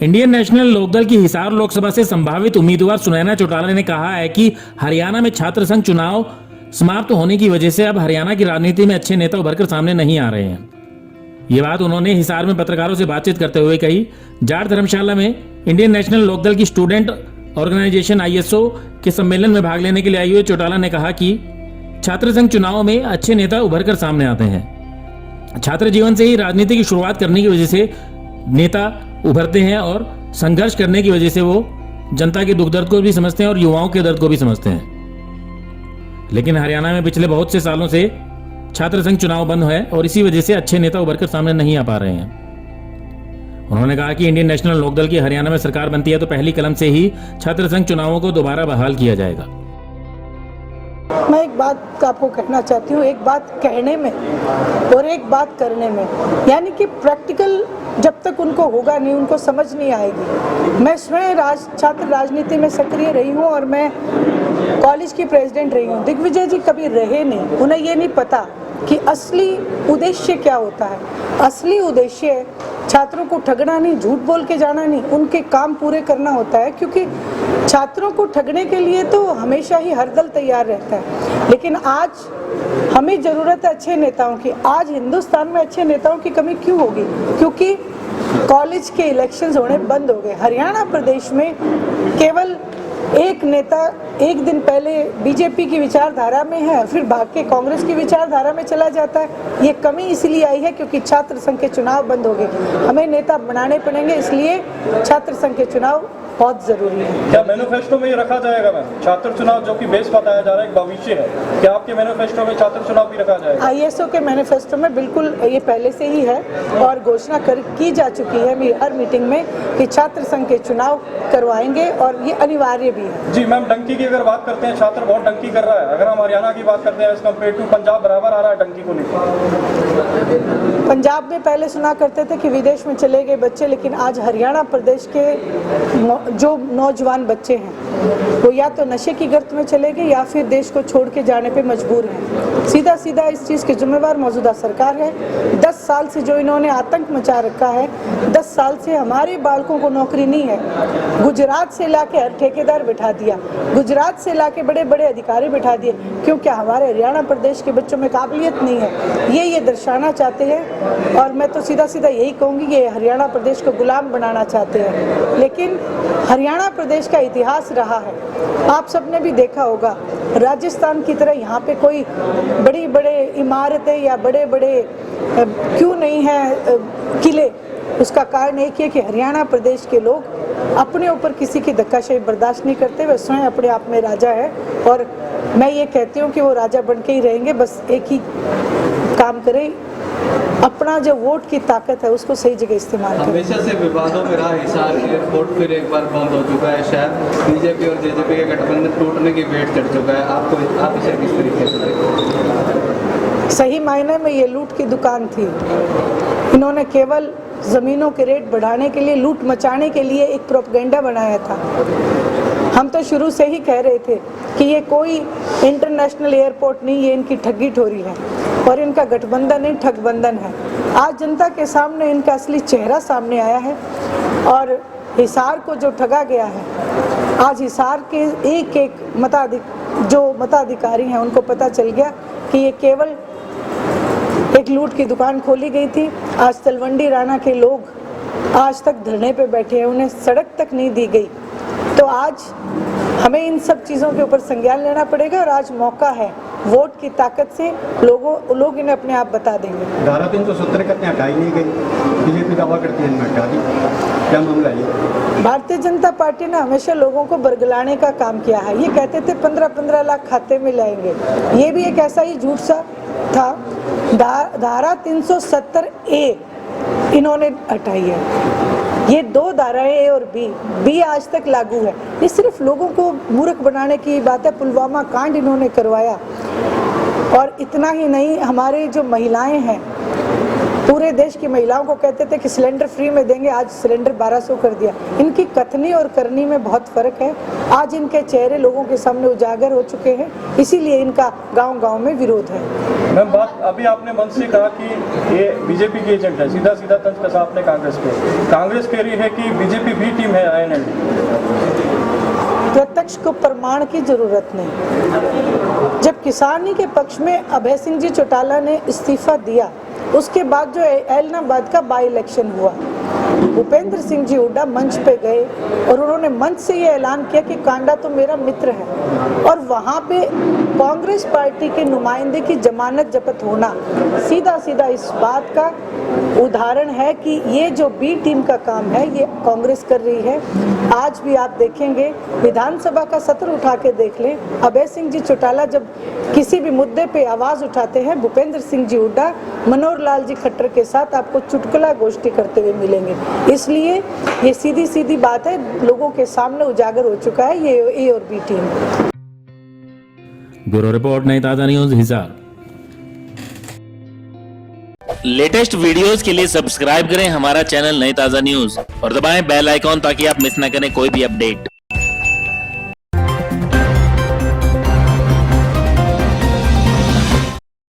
Indian national Lokdal की हिसार लोकसभा से संभावित उम्मीदवार सुनैना चौटाला ने कहा है कि हरियाणा में छात्र संघ चुनाव समाप्त होने की वजह से अब हरियाणा की राजनीति में अच्छे नेता उभरकर सामने नहीं आ रहे हैं। ये बात उन्होंने हिसार में पत्रकारों से बातचीत करते हुए कही। जाट धर्मशाला में इंडियन नेशनल लोकदल की स्टूडेंट ऑर्गेनाइजेशन ISO के सम्मेलन में भाग लेने के लिए आई हुए चौटाला ने कहा कि छात्र संघ चुनाव में अच्छे नेता उभरकर सामने आते हैं। छात्र जीवन से ही राजनीति की शुरुआत करने की वजह से नेता उभरते हैं और संघर्ष करने की वजह से वो जनता के दुख दर्द को भी समझते हैं और युवाओं के दर्द को भी समझते हैं। लेकिन हरियाणा में पिछले बहुत से सालों से छात्र संघ चुनाव बंद है और इसी वजह से अच्छे नेता उभरकर सामने नहीं आ पा रहे हैं। उन्होंने कहा कि इंडियन नेशनल लोकदल की हरियाणा में सरकार बनती है तो पहली कलम से ही छात्र संघ चुनावों को दोबारा बहाल किया जाएगा। मैं एक बात आपको कहना चाहती हूँ, एक बात कहने में और एक बात करने में, यानी कि प्रैक्टिकल जब तक उनको होगा नहीं, उनको समझ नहीं आएगी। मैं स्वयं छात्र राजनीति में सक्रिय रही हूँ और मैं कॉलेज की प्रेसिडेंट रही हूँ। दिग्विजय जी कभी रहे नहीं, उन्हें ये नहीं पता कि असली उद्देश्य क्या होता है। असली उद्देश्य छात्रों को ठगना नहीं, झूठ बोल के जाना नहीं, उनके काम पूरे करना होता है। क्योंकि छात्रों को ठगने के लिए तो हमेशा ही हर दल तैयार रहता है, लेकिन आज हमें ज़रूरत है अच्छे नेताओं की। आज हिंदुस्तान में अच्छे नेताओं की कमी क्यों होगी? क्योंकि कॉलेज के इलेक्शंस होने बंद हो गए। हरियाणा प्रदेश में केवल एक नेता एक दिन पहले बीजेपी की विचारधारा में है, फिर भाग के कांग्रेस की विचारधारा में चला जाता है। ये कमी इसलिए आई है क्योंकि छात्र संघ के चुनाव बंद हो गए। हमें नेता बनाने पड़ेंगे, इसलिए छात्र संघ के चुनाव बहुत जरूरी है। क्या मैनिफेस्टो में ये रखा जाएगा मैम, छात्र चुनाव जो कि बेस बताया जा रहा है, एक भविष्य है, क्या आपके मैनिफेस्टो में छात्र चुनाव भी रखा जाएगा? ISO के मैनिफेस्टो में बिल्कुल ये पहले से ही है और घोषणा की जा चुकी है हर मीटिंग में कि छात्र संघ के चुनाव करवाएंगे और ये अनिवार्य भी है। जी मैम, डंकी की अगर बात करते हैं, छात्र बहुत डंकी कर रहा है। अगर हम हरियाणा की बात करते हैं एज कम्पेयर टू पंजाब, बराबर आ रहा है डंकी को लेकर। पंजाब में पहले सुना करते थे कि विदेश में चले गए बच्चे, लेकिन आज हरियाणा प्रदेश के जो नौजवान बच्चे हैं वो या तो नशे की गर्त में चले गए या फिर देश को छोड़ के जाने पे मजबूर हैं। सीधा सीधा इस चीज़ की जिम्मेवार मौजूदा सरकार है। 10 साल से जो इन्होंने आतंक मचा रखा है, 10 साल से हमारे बालकों को नौकरी नहीं है। गुजरात से लाके हर ठेकेदार बिठा दिया, गुजरात से लाके बड़े बड़े अधिकारी बिठा दिए। क्यों? क्या हमारे हरियाणा प्रदेश के बच्चों में काबिलियत नहीं है? ये दर्शाना चाहते हैं और मैं तो सीधा सीधा यही कहूँगी कि हरियाणा प्रदेश को गुलाम बनाना चाहते हैं। लेकिन हरियाणा प्रदेश का इतिहास रहा है, आप सबने भी देखा होगा। राजस्थान की तरह यहाँ पे कोई बड़ी बड़े इमारतें या बड़े बड़े क्यों नहीं है किले। उसका कारण एक है कि हरियाणा प्रदेश के लोग अपने ऊपर किसी की धक्काशाही बर्दाश्त नहीं करते। वे स्वयं अपने आप में राजा है और मैं ये कहती हूँ कि वो राजा बन के ही रहेंगे। बस एक ही काम करें, अपना जो वोट की ताकत है उसको सही जगह इस्तेमाल करें। हमेशा से विवादों में रहा हिसार एयरपोर्ट फिर एक बार बंद हो चुका है। शायद बीजेपी और जेजेपी के गठबंधन टूटने की वेट चढ़ चुका है। आप इसे किस तरीके से देखते? सही मायने में ये लूट की दुकान थी। इन्होंने केवल ज़मीनों के रेट बढ़ाने के लिए, लूट मचाने के लिए एक प्रोपेगेंडा बनाया था। हम तो शुरू से ही कह रहे थे कि ये कोई इंटरनेशनल एयरपोर्ट नहीं, ये इनकी ठगी ठोरी है और इनका गठबंधन नहीं ठगबंधन है। आज जनता के सामने इनका असली चेहरा सामने आया है और हिसार को जो ठगा गया है, आज हिसार के एक एक मताधिकारी हैं उनको पता चल गया कि ये केवल एक लूट की दुकान खोली गई थी। आज तलवंडी राणा के लोग आज तक धरने पे बैठे हैं, उन्हें सड़क तक नहीं दी गई। तो आज हमें इन सब चीज़ों के ऊपर संज्ञान लेना पड़ेगा और आज मौका है, वोट की ताकत से लोग इन्हें अपने आप बता देंगे। धारा 370 कहते हैं हटाई नहीं गई, बीजेपी दावा करती है इन्हें हटा दी, क्या मामला है? भारतीय जनता पार्टी ने हमेशा लोगों को बरगलाने का काम किया है। ये कहते थे 15-15 लाख खाते में लाएंगे, ये भी एक ऐसा ही झूठ सा था। धारा 370A इन्होंने हटाई है। ये 2 धाराएं A और B आज तक लागू है। ये सिर्फ लोगों को मूर्ख बनाने की बात है। पुलवामा कांड इन्होंने करवाया और इतना ही नहीं, हमारे जो महिलाएं हैं पूरे देश की महिलाओं को कहते थे कि सिलेंडर फ्री में देंगे, आज सिलेंडर 1200 कर दिया। इनकी कथनी और करनी में बहुत फर्क है। आज इनके चेहरे लोगों के सामने उजागर हो चुके हैं, इसीलिए इनका गांव-गांव में विरोध है। मैम, बात अभी आपने मंच से कहा कि ये बीजेपी के एजेंट है, सीधा सीधा तंज कसा आपने कांग्रेस पे। कांग्रेस कह रही है कि बीजेपी भी टीम है INLD। प्रत्यक्ष को प्रमाण की जरूरत नहीं। जब किसानी के पक्ष में अभय सिंह जी चौटाला ने इस्तीफा दिया, उसके बाद जो ऐलनाबाद का बाई इलेक्शन हुआ, भूपेंद्र सिंह जी हुड्डा मंच पे गए और उन्होंने मंच से ये ऐलान किया कि कांडा तो मेरा मित्र है, और वहाँ पे कांग्रेस पार्टी के नुमाइंदे की जमानत जब्त होना सीधा सीधा इस बात का उदाहरण है कि ये जो बी टीम का काम है ये कांग्रेस कर रही है। आज भी आप देखेंगे, विधानसभा का सत्र उठा के देख लें, अभय सिंह जी चौटाला जब किसी भी मुद्दे पे आवाज उठाते हैं, भूपेंद्र सिंह जी हुड्डा मनोहर लाल जी खट्टर के साथ आपको चुटकुला गोष्ठी करते हुए मिलेंगे। इसलिए ये सीधी सीधी बात है, लोगों के सामने उजागर हो चुका है ये ए और बी टीम। ब्यूरो रिपोर्ट, नई ताजा न्यूज, हिसार। लेटेस्ट वीडियोस के लिए सब्सक्राइब करें हमारा चैनल नई ताजा न्यूज और दबाएं बेल आइकॉन ताकि आप मिस न करें कोई भी अपडेट।